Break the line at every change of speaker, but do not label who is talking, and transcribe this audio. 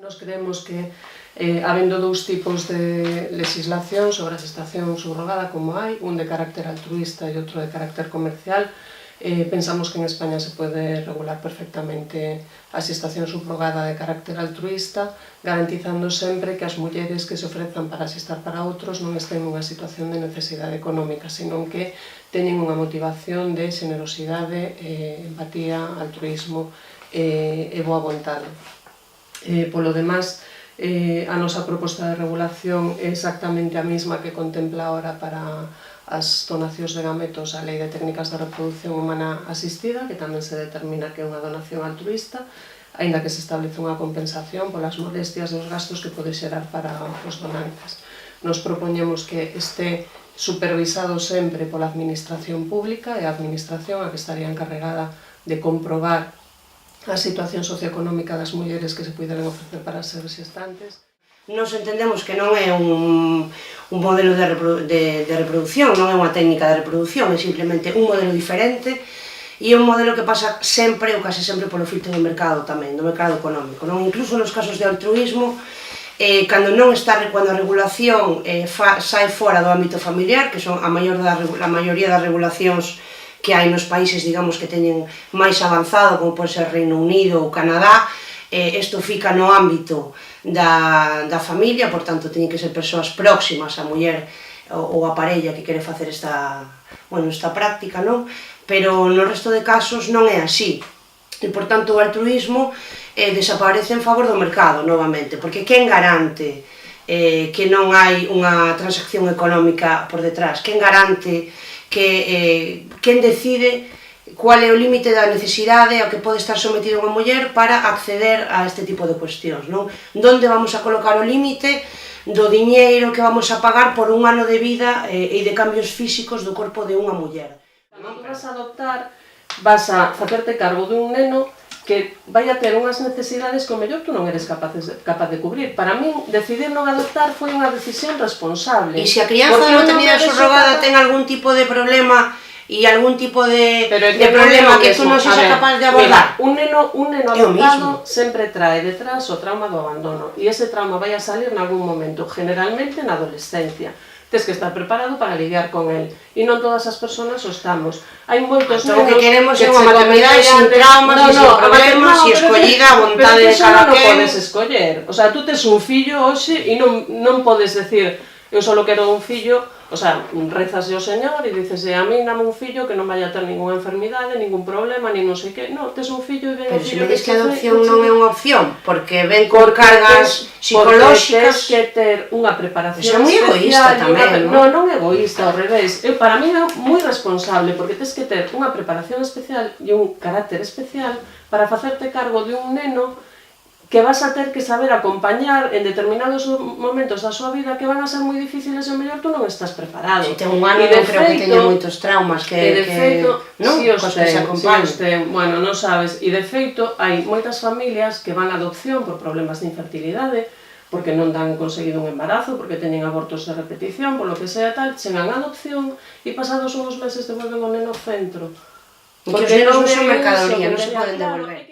Nos creemos que, habendo dous tipos de legislación sobre a xestación subrogada como hai, un de carácter altruista e outro de carácter comercial, pensamos que en España se pode regular perfectamente a xestación subrogada de carácter altruista, garantizando sempre que as mulleres que se ofrezan para xestar para outros non estén nunha situación de necesidade económica, senón que teñen unha motivación de xenerosidade, empatía, altruismo e boa vontade. Polo demás, a nosa proposta de regulación é exactamente a mesma que contempla ahora para as donacións de gametos a Lei de Técnicas de Reproducción Humana Asistida, que tamén se determina que é unha donación altruista, aínda que se establece unha compensación polas molestias e os gastos que pode xerar para os donantes. Nos propoñemos que este supervisado sempre pola administración pública e a administración a que estaría encarregada de comprobar a situación socioeconómica das mulleres que se puideran ofrecer para ser xestantes.
Nos entendemos que non é un modelo de reproducción, non é unha técnica de reproducción, é simplemente un modelo diferente e un modelo que pasa sempre ou case sempre polo filtro do mercado tamén, do mercado económico. Incluso nos casos de altruismo, cando a regulación sai fora do ámbito familiar, que son a maioría das regulacións que hai nos países, digamos, que teñen máis avanzado, como pode ser Reino Unido ou Canadá, isto fica no ámbito da familia, por tanto, teñen que ser persoas próximas á muller ou a parella que quere facer esta práctica, non? Pero no resto de casos non é así. E, por tanto, o altruismo desaparece en favor do mercado, novamente, porque quen garante que non hai unha transacción económica por detrás? Quen garante quen decide cual é o límite da necesidade ao que pode estar sometida unha muller para acceder a este tipo de cuestións, non? Donde vamos a colocar o límite do diñeiro que vamos a pagar por un ano de vida e de cambios físicos do corpo de unha muller?
Cando vas a adoptar, vas a facerte cargo dun neno que vai a ter unhas necesidades que o mellor tú non eres capaz de cubrir. Para min, decidir non adoptar foi unha decisión responsable.
E se a crianza de maternidade subrogada ten algún tipo de problema e algún tipo de problema que tú non seas capaz de abordar?
Un neno adoptado sempre trae detrás o trauma do abandono e ese trauma vai a salir nalgún momento, generalmente na adolescencia. Tens que estar preparado para lidiar con el e non todas as persoas o estamos. Hai moitos nenos
que queremos é unha maternidade sin traumas, sin problemas e escollida a vontade de cada quen.
Pero que non podes escoller. O sea, tú tes un fillo hoxe e non podes decir eu só quero un fillo, o sea, rezas ao Señor e dices a mí dame un fillo que non vai a ter ninguna enfermidade, ningún problema, nin non sei que. Non, tes un fillo e ven o fillo.
Pero se me dis que a adopción non é unha opción, porque ven con cargas psicolóxicas.
Tens que ter unha preparación
especial. Iso é moi egoísta tamén, non?
Non é egoísta, ao revés. Para mí é moi responsable, porque tens que ter unha preparación especial e un carácter especial para facerte cargo de un neno que vas a ter que saber acompañar en determinados momentos da súa vida que van a ser moi difíciles e o mellor tú non estás preparado.
Se ten un ano non creo que teña moitos traumas que
se acompañen. Bueno, non sabes. E de feito, hai moitas familias que van a adopción por problemas de infertilidade, porque non dan conseguido un embarazo, porque teñen abortos de repetición, por lo que sea tal, chegan a adopción e pasados uns meses devolven o neno ao centro.
Porque os nenos non son mercadoría, non se poden devolver.